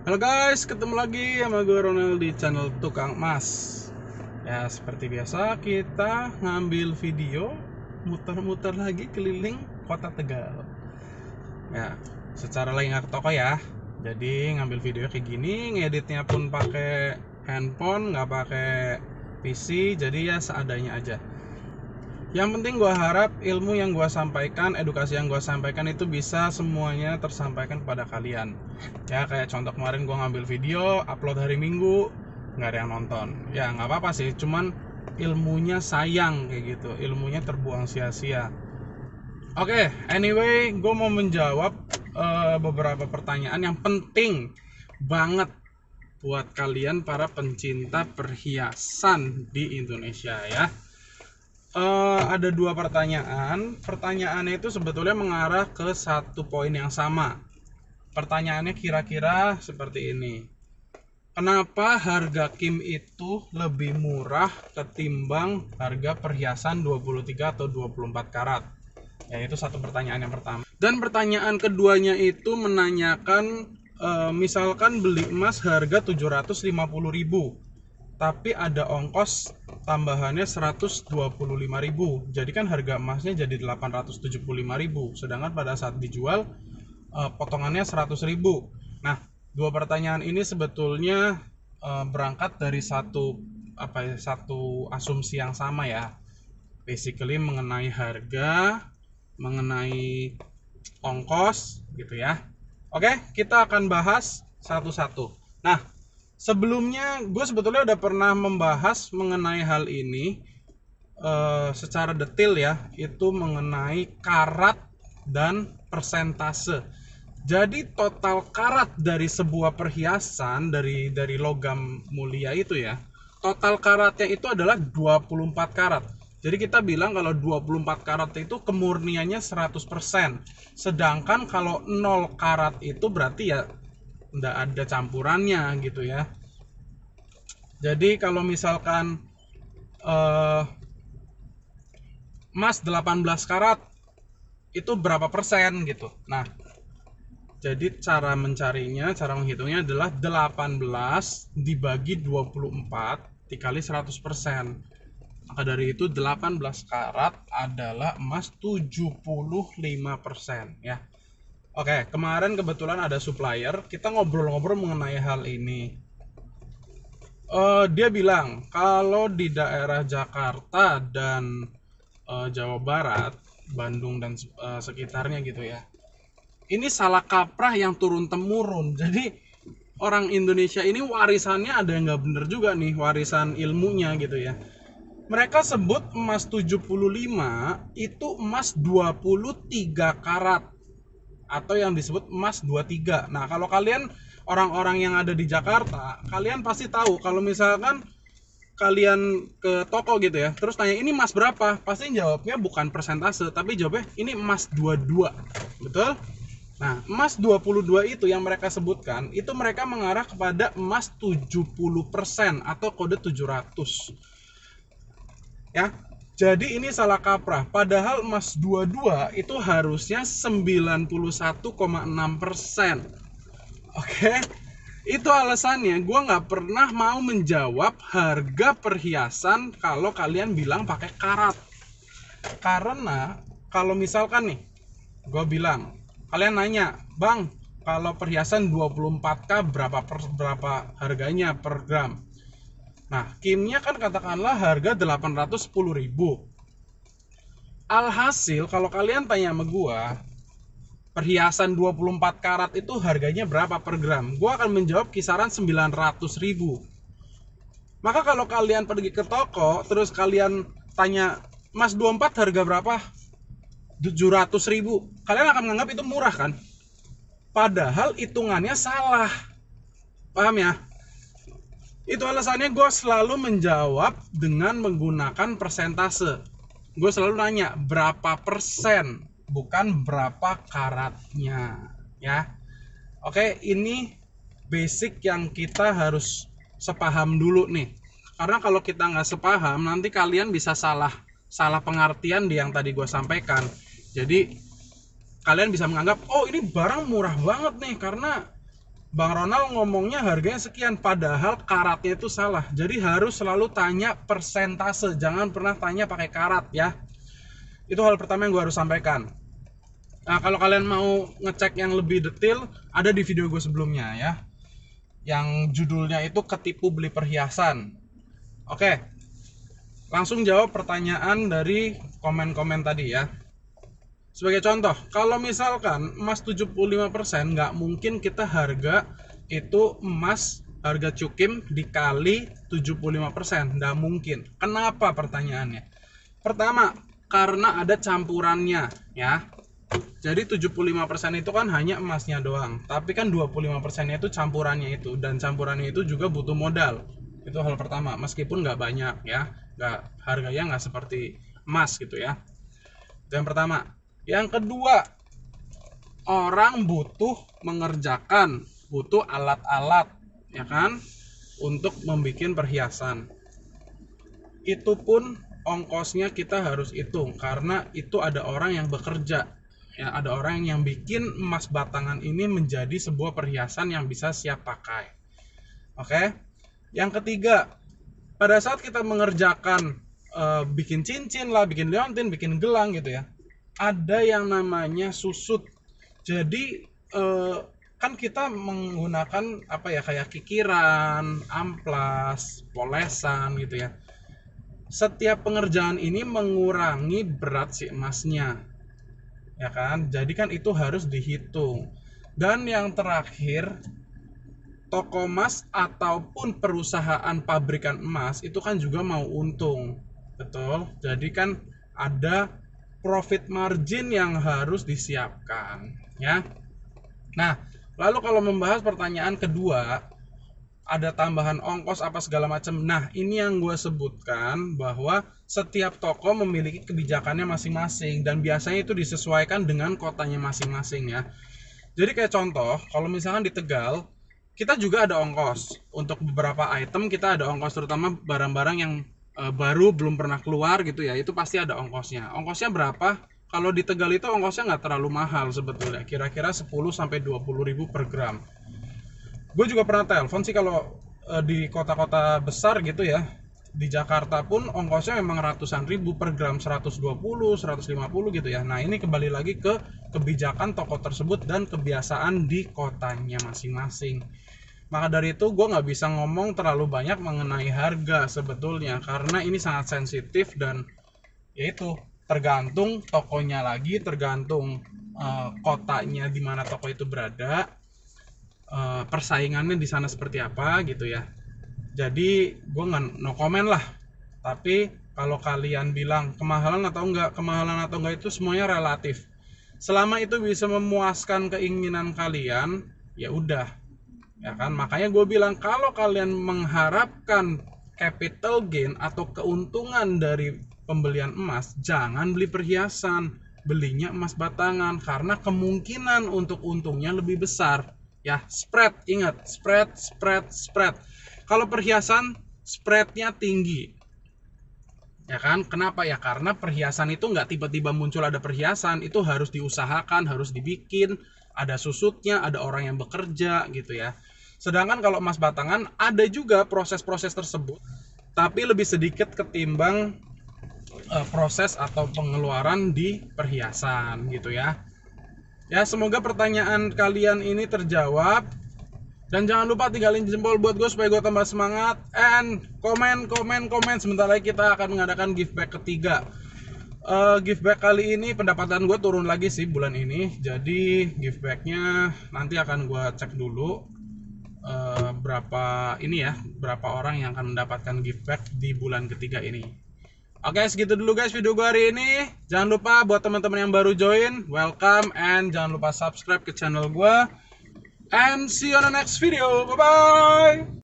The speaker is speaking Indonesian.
Halo guys, ketemu lagi sama gue Ronald di channel Tukang Emas. Ya seperti biasa kita ngambil video muter-muter lagi keliling kota Tegal. Ya secara lagi nggak ke toko ya. Jadi ngambil video kayak gini, ngeditnya pun pakai handphone, nggak pakai PC. Jadi ya seadanya aja. Yang penting gue harap ilmu yang gue sampaikan, edukasi yang gue sampaikan itu bisa semuanya tersampaikan kepada kalian. Ya kayak contoh kemarin gue ngambil video, upload hari Minggu, nggak ada yang nonton. Ya nggak apa-apa sih, cuman ilmunya sayang kayak gitu, ilmunya terbuang sia-sia. Oke, anyway, gue mau menjawab beberapa pertanyaan yang penting banget buat kalian para pencinta perhiasan di Indonesia ya. Ada dua pertanyaan. Pertanyaannya itu sebetulnya mengarah ke satu poin yang sama. Pertanyaannya kira-kira seperti ini. Kenapa harga Kim itu lebih murah ketimbang harga perhiasan 23 atau 24 karat? Ya, itu satu pertanyaan yang pertama. Dan pertanyaan keduanya itu menanyakan misalkan beli emas harga 750.000, tapi ada ongkos tambahannya 125.000. Jadi kan harga emasnya jadi 875.000, sedangkan pada saat dijual potongannya 100.000. Nah, dua pertanyaan ini sebetulnya berangkat dari satu asumsi yang sama ya. Basically mengenai harga, mengenai ongkos gitu ya. Oke, kita akan bahas satu-satu. Nah, sebelumnya gue sebetulnya udah pernah membahas mengenai hal ini secara detail ya, itu mengenai karat dan persentase. Jadi total karat dari sebuah perhiasan dari logam mulia itu ya, total karatnya itu adalah 24 karat. Jadi kita bilang kalau 24 karat itu kemurniannya 100%. Sedangkan kalau 0 karat itu berarti ya nggak ada campurannya gitu ya. Jadi kalau misalkan emas 18 karat itu berapa persen gitu. Nah, jadi cara mencarinya, cara menghitungnya adalah 18 dibagi 24 dikali 100%. Maka dari itu 18 karat adalah emas 75% ya. Oke, kemarin kebetulan ada supplier, kita ngobrol-ngobrol mengenai hal ini. Dia bilang kalau di daerah Jakarta dan Jawa Barat, Bandung dan sekitarnya gitu ya, ini salah kaprah yang turun temurun. Jadi orang Indonesia ini warisannya ada yang nggak bener juga nih, warisan ilmunya gitu ya. Mereka sebut emas 75 itu emas 23 karat, atau yang disebut emas 23. Nah, kalau kalian orang-orang yang ada di Jakarta, kalian pasti tahu kalau misalkan kalian ke toko gitu ya, terus tanya ini emas berapa, pasti jawabnya bukan persentase, tapi jawabnya ini emas 22. Betul? Nah, emas 22 itu yang mereka sebutkan, itu mereka mengarah kepada emas 70% atau kode 700. Ya, jadi ini salah kaprah. Padahal emas 22 itu harusnya 91,6%. Oke, itu alasannya gue nggak pernah mau menjawab harga perhiasan kalau kalian bilang pakai karat. Karena kalau misalkan nih, gue bilang, kalian nanya, bang, kalau perhiasan 24K berapa harganya per gram? Nah, kimnya kan katakanlah harga 810.000. Alhasil kalau kalian tanya sama gua, perhiasan 24 karat itu harganya berapa per gram? Gua akan menjawab kisaran 900.000. Maka kalau kalian pergi ke toko, terus kalian tanya, Mas 24 harga berapa? 700.000. Kalian akan menganggap itu murah kan? Padahal hitungannya salah. Paham ya? Itu alasannya gue selalu menjawab dengan menggunakan persentase. Gue selalu nanya berapa persen, bukan berapa karatnya ya. Oke, ini basic yang kita harus sepaham dulu nih. Karena kalau kita nggak sepaham, nanti kalian bisa salah pengertian di yang tadi gue sampaikan. Jadi kalian bisa menganggap, oh ini barang murah banget nih karena Bang Ronald ngomongnya harganya sekian, padahal karatnya itu salah. Jadi harus selalu tanya persentase, jangan pernah tanya pakai karat ya. Itu hal pertama yang gue harus sampaikan. Nah, kalau kalian mau ngecek yang lebih detail, ada di video gue sebelumnya ya, yang judulnya itu ketipu beli perhiasan. Oke, langsung jawab pertanyaan dari komen-komen tadi ya. Sebagai contoh, kalau misalkan emas 75%, nggak mungkin kita harga itu emas harga cukim dikali 75%, nggak mungkin. Kenapa pertanyaannya? Pertama, karena ada campurannya ya. Jadi 75% itu kan hanya emasnya doang, tapi kan 25% itu campurannya itu, dan campurannya itu juga butuh modal. Itu hal pertama, meskipun nggak banyak ya, harganya nggak seperti emas gitu ya. Itu yang pertama. Yang kedua, orang butuh mengerjakan, butuh alat-alat ya kan untuk membuat perhiasan. Itu pun ongkosnya kita harus hitung, karena itu ada orang yang bekerja ya, ada orang yang bikin emas batangan ini menjadi sebuah perhiasan yang bisa siap pakai. Oke. Yang ketiga, pada saat kita mengerjakan bikin cincin lah, bikin liontin, bikin gelang gitu ya, ada yang namanya susut. Jadi kan kita menggunakan apa ya, kayak kikiran, amplas, polesan gitu ya. Setiap pengerjaan ini mengurangi berat si emasnya, ya kan? Jadi kan itu harus dihitung. Dan yang terakhir, toko emas ataupun perusahaan pabrikan emas itu kan juga mau untung, betul? Jadi kan ada profit margin yang harus disiapkan ya. Nah, lalu kalau membahas pertanyaan kedua, ada tambahan ongkos apa segala macam. Nah, ini yang gue sebutkan, bahwa setiap toko memiliki kebijakannya masing-masing, dan biasanya itu disesuaikan dengan kotanya masing-masing ya. Jadi kayak contoh, kalau misalkan di Tegal, kita juga ada ongkos. Untuk beberapa item kita ada ongkos, terutama barang-barang yang baru belum pernah keluar gitu ya, itu pasti ada ongkosnya. Ongkosnya berapa? Kalau di Tegal itu ongkosnya nggak terlalu mahal sebetulnya, kira-kira 10-20 ribu per gram. Gue juga pernah telepon sih kalau di kota-kota besar gitu ya, di Jakarta pun ongkosnya memang ratusan ribu per gram, 120, 150 gitu ya. Nah, ini kembali lagi ke kebijakan toko tersebut dan kebiasaan di kotanya masing-masing. Maka dari itu gue nggak bisa ngomong terlalu banyak mengenai harga sebetulnya, karena ini sangat sensitif, dan yaitu tergantung tokonya lagi, tergantung kotanya di mana toko itu berada, persaingannya di sana seperti apa gitu ya. Jadi gue nggak no comment lah. Tapi kalau kalian bilang kemahalan atau enggak itu semuanya relatif. Selama itu bisa memuaskan keinginan kalian, ya udah. Ya kan, makanya gue bilang kalau kalian mengharapkan capital gain atau keuntungan dari pembelian emas, jangan beli perhiasan, belinya emas batangan, karena kemungkinan untuk untungnya lebih besar ya. Spread, ingat, spread. Kalau perhiasan spreadnya tinggi ya kan. Kenapa ya? Karena perhiasan itu nggak tiba-tiba muncul ada perhiasan, itu harus diusahakan, harus dibikin, ada susutnya, ada orang yang bekerja gitu ya. Sedangkan kalau emas batangan ada juga proses-proses tersebut, tapi lebih sedikit ketimbang proses atau pengeluaran di perhiasan gitu ya. Ya, semoga pertanyaan kalian ini terjawab. Dan jangan lupa tinggalin jempol buat gue supaya gue tambah semangat. And komen. Sebentar lagi kita akan mengadakan giveback ketiga. Giveback kali ini pendapatan gue turun lagi sih bulan ini. Jadi givebacknya nanti akan gue cek dulu berapa orang yang akan mendapatkan giveback di bulan ketiga ini. Oke, segitu dulu guys video gue hari ini. Jangan lupa buat teman-teman yang baru join, welcome, and jangan lupa subscribe ke channel gue. And see you on the next video. Bye bye.